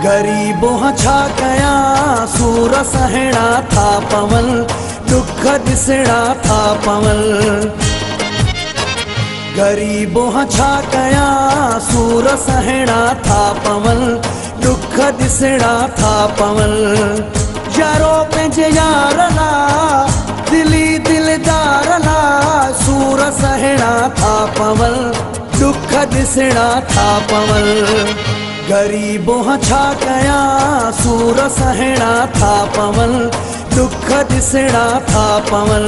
गरीबों छा कया सूर सहणा था पवल, दुख दिसणा था पवल। गरीबों छा कया सूर सहणा था पवल, दुख दिसणा था पवल। यारो पंहिंजे यार ला दिली दिलदार ला सूर सहणा था पवल, दुख दिसणा था पवल। गरीबों छा कया सूर सहणा था पवल, दुख दिसणा था पवल।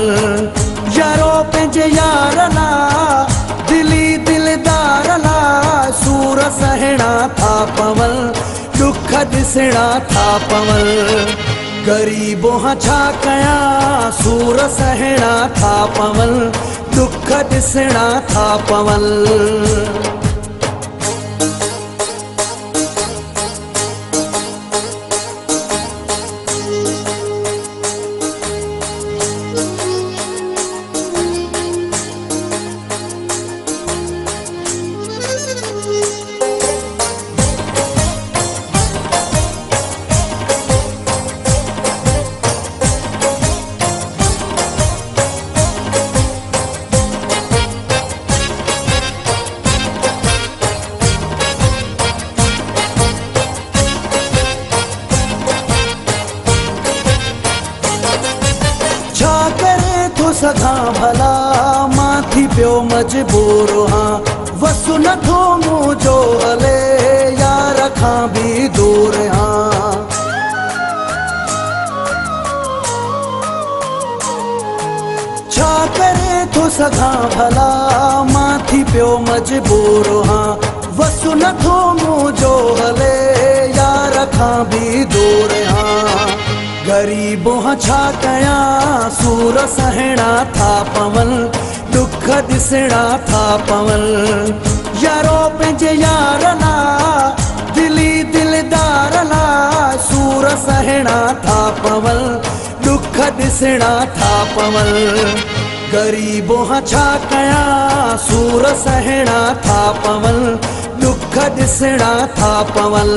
यारो पंहिंजे यार ला दिली दिलदार ला सूर सहणा था पवल, दुख दिसणा था पवल। गरीबों छा कया सूर सहणा था पवल, दुख दिसणा था पवल। सघा भला मां थी पियो मजबूर हाँ, वसु नथो मुंहिंजो हले यार खां भी दूर हाँ। छा करे थो सघा भला मां थी पियो मजबूर हाँ, वसु नथो मुंहिंजो हले यार खां भी दूर हाँ। गरीबों छा कया सूर सहणा था पवल, दुख दिसणा था पवल। यारो पंहिंजे यार ला दिली दिलदार ला सूर सहणा था पवल, दुख दिसणा था पवल। गरीबों छा कया सूर सहणा था पवल, दुख दिसणा था पवल।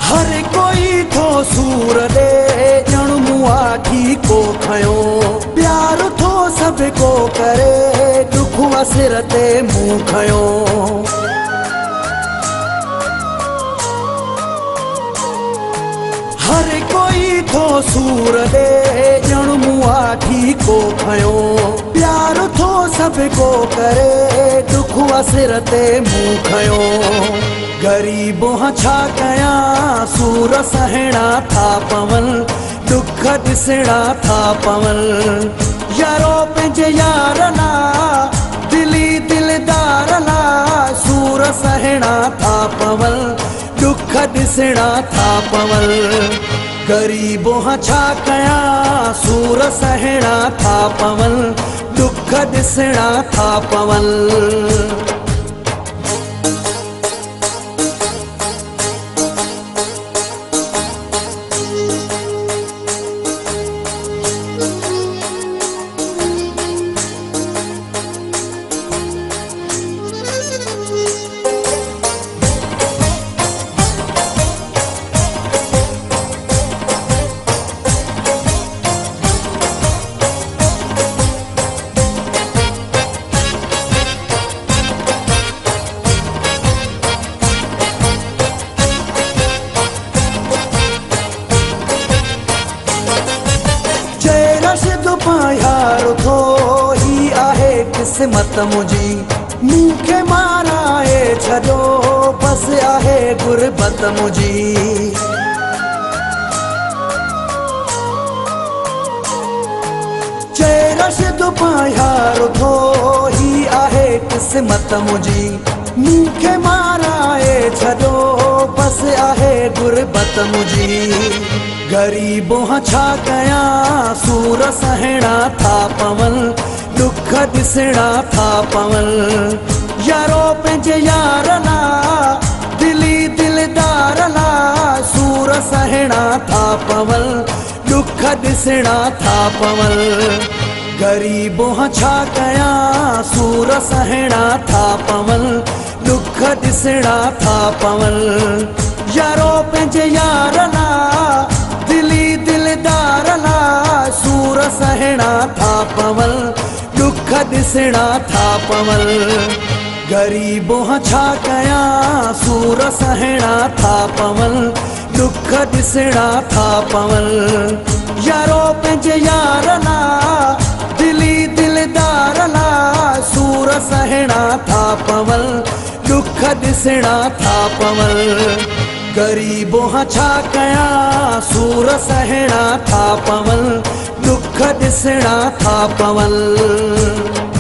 हर कोई थो सूर दे ॼण मूं आखी को खयो, प्यार थो सब को करे दुख सिर ते मुंह खयो। हर कोई थो सूर दे ॼण मूं आखी को खयो, प्यार थो सब को करे दुख सिर ते मुंह खयो। गरीबों छा कया सूर सहणा था पवल, दुख दिसणा था पवल। यारो पंहिंजे यार ला दिली दिलदार ला सूर सहणा था पवल, दुख दिसणा था पवल। गरीबों छा कया सूर सहणा था पवल, दुख दिसणा था पवल। यार थो ही आहे किस्मत मुंहिंजी, मूंखे माराए छॾो बस आहे गुरबत मुंहिंजी। तो पायार थो ही आहे क़िस्मत मुंहिंजी मूंखे माराए छॾो बस आहे गुरबत मुंहिंजी ग़रीबो छा कयां सूर सहणा था पवन दुख ॾिसणा था पवन यारो पंहिंजे यार ला दिली दिलदार ला सूर सहणा था पवन दुख ॾिसणा था पवन ग़रीबो छा कयां सूर सहणा था पवन दुख ॾिसणा था पवन यारो पंहिंजे यार ला दिली दिलदार ला सूर सहणा था पवन दुख ॾिसणा था पवन ग़रीबो छा कयां सूर सहणा था पवन दुख ॾिसणा था पवन यारो पंहिंजे यार ला दिली दिलदार ला सूर सहणा था पवन दुख ॾिसणा था पवन ग़रीबो छा कयां सूर सहणा था पवन दुख ॾिसणा था पवन।